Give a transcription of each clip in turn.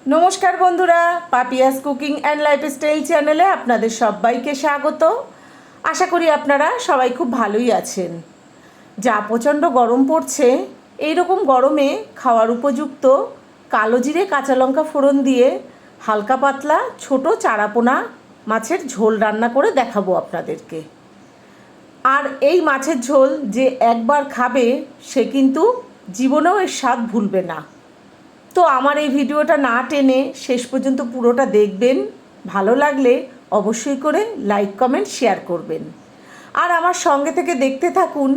নমস্কার বন্ধুরা, Papiya's cooking and lifestyle চ্যানেলে আপনাদের সবাইকে স্বাগত। আশা করি আপনারা সবাই খুব ভালোই আছেন। যা প্রচণ্ড গরম পড়ছে, এই রকম গরমে খাওয়ার উপযুক্ত কালো জিরে কাঁচা লঙ্কা ফোড়ন দিয়ে হালকা পাতলা ছোট চারাপোনা মাছের ঝোল রান্না করে দেখাবো আপনাদেরকে। আর এই মাছের ঝোল যে একবার খাবে সে কিন্তু জীবনেও এর স্বাদ ভুলবে না। তো আমার এই ভিডিওটা না টেনে শেষ পর্যন্ত পুরোটা দেখবেন। ভালো লাগলে অবশ্যই করে লাইক কমেন্ট শেয়ার করবেন। আর আমার সঙ্গে থেকে দেখতে থাকুন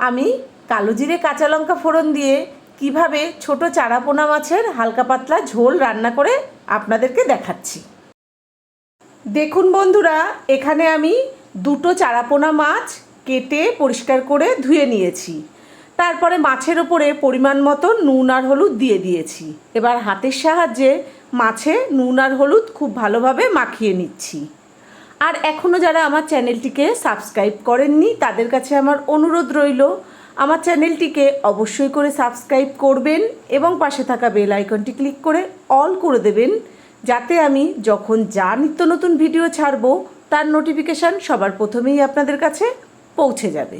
আমি কালো জিরে কাঁচা লঙ্কা ফোড়ন দিয়ে কিভাবে ছোট চারাপোনা মাছের হালকা পাতলা ঝোল রান্না করে আপনাদেরকে দেখাচ্ছি। দেখুন বন্ধুরা, এখানে আমি দুটো চারাপোনা মাছ কেটে পরিষ্কার করে ধুয়ে নিয়েছি। তারপরে মাছের ওপরে পরিমাণ মতো নুন আর হলুদ দিয়ে দিয়েছি। এবার হাতের সাহায্যে মাছে নুন আর হলুদ খুব ভালোভাবে মাখিয়ে নিচ্ছি। আর এখনও যারা আমার চ্যানেলটিকে সাবস্ক্রাইব করেননি তাদের কাছে আমার অনুরোধ রইল, আমার চ্যানেলটিকে অবশ্যই করে সাবস্ক্রাইব করবেন এবং পাশে থাকা বেল আইকনটি ক্লিক করে অল করে দেবেন, যাতে আমি যখন যা নিত্য নতুন ভিডিও ছাড়বো তার নোটিফিকেশান সবার প্রথমেই আপনাদের কাছে পৌঁছে যাবে।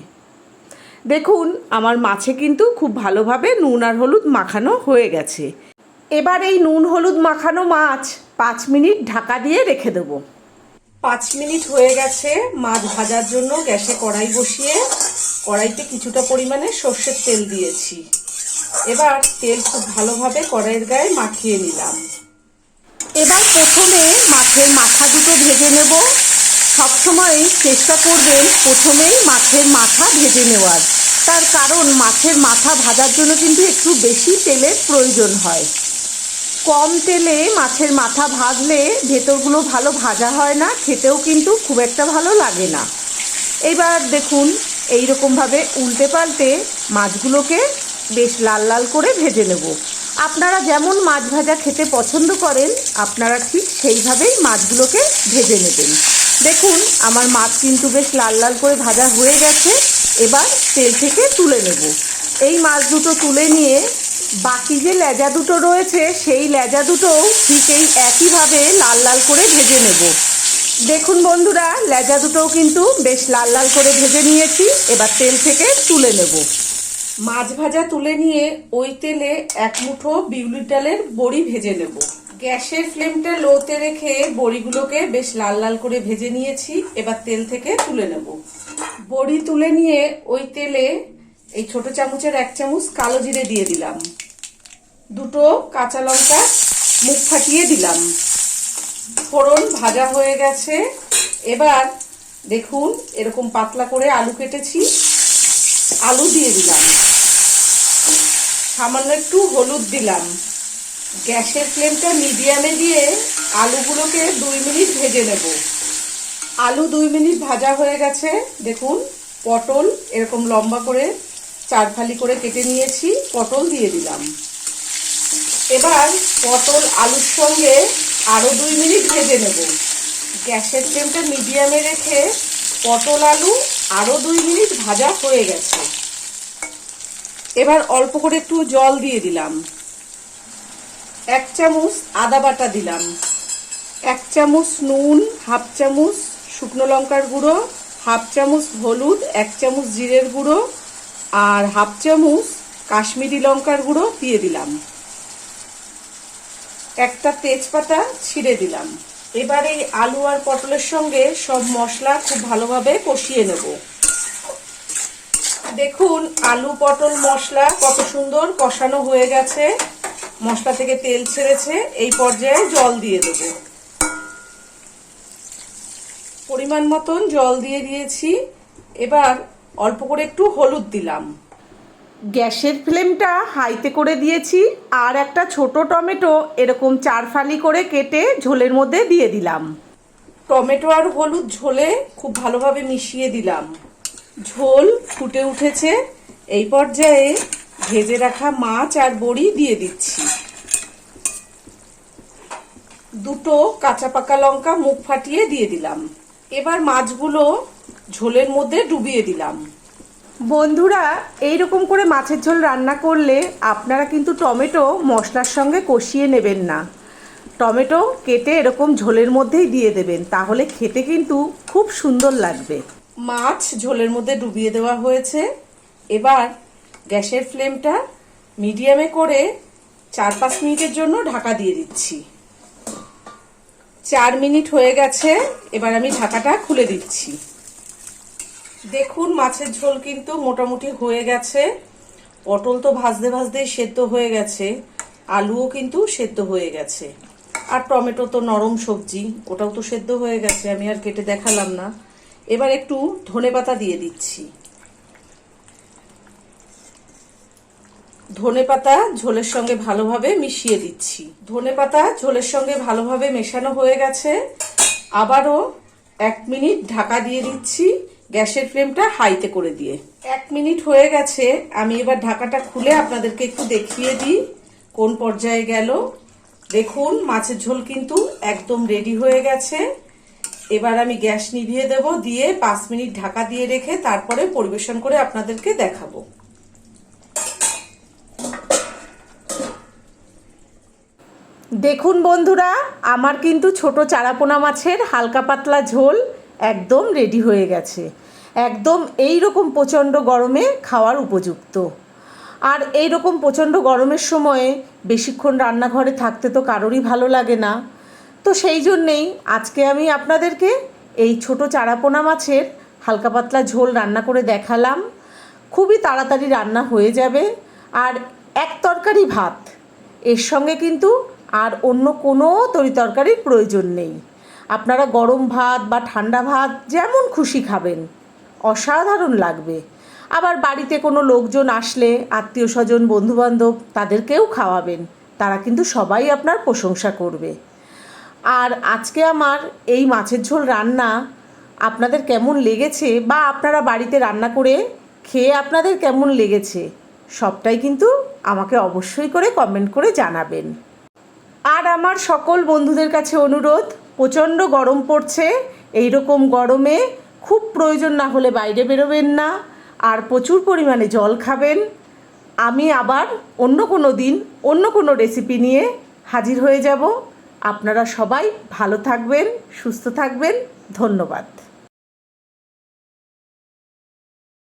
দেখুন আমার মাছে কিন্তু খুব ভালোভাবে নুন আর হলুদ মাখানো হয়ে গেছে। এবার এই নুন হলুদ মাখানো মাছ 5 মিনিট ঢাকা দিয়ে রেখে দেব। 5 মিনিট হয়ে গেছে। মাছ ভাজার জন্য গ্যাসে কড়াই বসিয়ে কড়াইতে কিছুটা পরিমাণে সর্ষের তেল দিয়েছি। এবার তেল খুব ভালোভাবে কড়াইয়ের গায়ে মাখিয়ে নিলাম। এবার প্রথমে মাছের মাথা দুটো ভেজে নেব। সবসময় চেষ্টা করবেন প্রথমেই মাছের মাথা ভেজে নেওয়ার, তার কারণ মাছের মাথা ভাজার জন্য কিন্তু একটু বেশি তেলের প্রয়োজন হয়। কম তেলে মাছের মাথা ভাজলে ভেতরগুলো ভালো ভাজা হয় না, খেতেও কিন্তু খুব একটা ভালো লাগে না। এবার দেখুন এই রকমভাবে উল্টে পাল্টে মাছগুলোকে বেশ লাল লাল করে ভেজে নেব। আপনারা যেমন মাছ ভাজা খেতে পছন্দ করেন আপনারা ঠিক সেইভাবেই মাছগুলোকে ভেজে নেবেন। দেখুন আমার মাছ কিন্তু বেশ লাল লাল করে ভাজা হয়ে গেছে। এবার তেল থেকে তুলে নেব। এই মাছ দুটো তুলে নিয়ে বাকি যে লেজা দুটো রয়েছে সেই লেজা দুটোও ঠিক এই একইভাবে লাল লাল করে ভেজে নেব। দেখুন বন্ধুরা, লেজা দুটোও কিন্তু বেশ লাল লাল করে ভেজে নিয়েছি। এবার তেল থেকে তুলে নেব। মাছ ভাজা তুলে নিয়ে ওই তেলে 1 মুঠো বিউলির ডালের বড়ি ভেজে নেব। গ্যাসের ফ্লেমটা লোতে রেখে বড়িগুলোকে বেশ লাল লাল করে ভেজে নিয়েছি। এবার তেল থেকে তুলে নেব। বড়ি তুলে নিয়ে ওই তেলে এই ছোট চামচের 1 চামচ কালো জিরে দিয়ে দিলাম। দুটো কাঁচা লঙ্কা মুখ ফাটিয়ে দিলাম। ফোড়ন ভাজা হয়ে গেছে। এবার দেখুন এরকম পাতলা করে আলু কেটেছি, আলু দিয়ে দিলাম। সামান্য একটু হলুদ দিলাম। গ্যাসের ফ্লেমটা মিডিয়ামে দিয়ে আলুগুলোকে 2 মিনিট ভেজে নেব। আলু 2 মিনিট ভাজা হয়ে গেছে। দেখুন পটল এরকম লম্বা করে 4 ফালি করে কেটে নিয়েছি, পটল দিয়ে দিলাম। এবার পটল আলুর সঙ্গে আরো 2 মিনিট ভেজে নেব। গ্যাসের ফ্লেমটা মিডিয়ামে রেখে পটল আলু আরো 2 মিনিট ভাজা হয়ে গেছে। এবার অল্প করে একটু জল দিয়ে দিলাম। 1 চামচ আদা বাটা দিলাম, 1 চামচ নুন, 1/2 চামচ শুকনো লঙ্কার গুঁড়ো, 1/2 চামচ হলুদ, 1 চামচ জিরের গুঁড়ো আর 1/2 চামচ কাশ্মীরি লঙ্কার গুঁড়ো দিয়ে দিলাম। একটা তেজপাতা ছিঁড়ে দিলাম। এবার এই আলু আর পটলের সঙ্গে সব মশলা খুব ভালোভাবে কষিয়ে নেব। দেখুন আলু পটল মশলা কত সুন্দর কষানো হয়ে গেছে। মশলা থেকে তেল ছেড়েছে। এই পর্যায়ে জল দিয়ে দেব। পরিমাণ মতন জল দিয়ে দিয়েছি। এবার অল্প করে একটু হলুদ দিলাম। গ্যাসের ফ্লেমটা হাইতে করে দিয়েছি। আর একটা ছোট টমেটো এরকম 4 ফালি করে কেটে ঝোলের মধ্যে দিয়ে দিলাম। টমেটো আর হলুদ ঝোলে খুব ভালোভাবে মিশিয়ে দিলাম। ঝোল ফুটে উঠেছে। এই পর্যায়ে ভেজে রাখা মাছ আর বড়ি দিয়ে দিচ্ছি। দুটো কাঁচা পাকা লঙ্কা মুখ ফাটিয়ে দিয়ে দিলাম। এবার মাছগুলো ঝোলের মধ্যে ডুবিয়ে দিলাম। বন্ধুরা এই রকম করে মাছের ঝোল রান্না করলে আপনারা কিন্তু টমেটো মশলার সঙ্গে কষিয়ে নেবেন না। টমেটো কেটে এরকম ঝোলের মধ্যেই দিয়ে দেবেন, তাহলে খেতে কিন্তু খুব সুন্দর লাগবে। মাছ ঝোলের মধ্যে ডুবিয়ে দেওয়া হয়েছে। এবার গ্যাসের ফ্লেমটা মিডিয়ামে করে 4-5 মিনিটের জন্য ঢাকা দিয়ে দিচ্ছি। 4 মিনিট হয়ে গেছে, এবার আমি ঢাকাটা খুলে দিচ্ছি। দেখুন মাছের ঝোল কিন্তু মোটামুটি হয়ে গেছে। পটল তো ভাজতে ভাজতেই সেদ্ধ হয়ে গেছে, আলুও কিন্তু সেদ্ধ হয়ে গেছে, আর টমেটো তো নরম সবজি, ওটাও তো সেদ্ধ হয়ে গেছে, আমি আর কেটে দেখালাম না। এবার একটু ধনেপাতা দিয়ে দিচ্ছি। ধনেপাতা ঝোলের সঙ্গে ভালোভাবে মিশিয়ে দিচ্ছি। ধনেপাতা ঝোলের সঙ্গে ভালোভাবে মেশানো হয়ে গেছে। আবারও 1 মিনিট ঢাকা দিয়ে দিচ্ছি, গ্যাসের ফ্লেমটা হাইতে করে দিয়ে। 1 মিনিট হয়ে গেছে, আমি এবার ঢাকাটা খুলে আপনাদেরকে একটু দেখিয়ে দিই কোন পর্যায়ে গেল। দেখুন মাছের ঝোল কিন্তু একদম রেডি হয়ে গেছে। এবার আমি গ্যাস নিভিয়ে দেব, দিয়ে 5 মিনিট ঢাকা দিয়ে রেখে তারপরে পরিবেশন করে আপনাদেরকে দেখাবো। দেখুন বন্ধুরা, আমার কিন্তু ছোট চারাপোনা মাছের হালকা পাতলা ঝোল একদম রেডি হয়ে গেছে। একদম এই রকম প্রচণ্ড গরমে খাওয়ার উপযুক্ত। আর এই রকম প্রচণ্ড গরমের সময়ে বেশিক্ষণ রান্নাঘরে থাকতে তো কারোরই ভালো লাগে না। তো সেই জন্যেই আজকে আমি আপনাদেরকে এই ছোট চারাপোনা মাছের হালকা পাতলা ঝোল রান্না করে দেখালাম। খুবই তাড়াতাড়ি রান্না হয়ে যাবে, আর এক তরকারি ভাত, এর সঙ্গে কিন্তু আর অন্য কোনো তরিতরকারির প্রয়োজন নেই। আপনারা গরম ভাত বা ঠান্ডা ভাত যেমন খুশি খাবেন, অসাধারণ লাগবে। আবার বাড়িতে কোনো লোকজন আসলে, আত্মীয় স্বজন বন্ধুবান্ধব, তাদেরকেও খাওয়াবেন, তারা কিন্তু সবাই আপনার প্রশংসা করবে। আর আজকে আমার এই মাছের ঝোল রান্না আপনাদের কেমন লেগেছে, বা আপনারা বাড়িতে রান্না করে খেয়ে আপনাদের কেমন লেগেছে, সবটাই কিন্তু আমাকে অবশ্যই করে কমেন্ট করে জানাবেন। আর আমার সকল বন্ধুদের কাছে অনুরোধ, প্রচণ্ড গরম পড়ছে, এই রকম গরমে খুব প্রয়োজন না হলে বাইরে বেরোবেন না, আর প্রচুর পরিমাণে জল খাবেন। আমি আবার অন্য কোনো দিন অন্য কোনো রেসিপি নিয়ে হাজির হয়ে যাব। আপনারা সবাই ভালো থাকবেন, সুস্থ থাকবেন। ধন্যবাদ।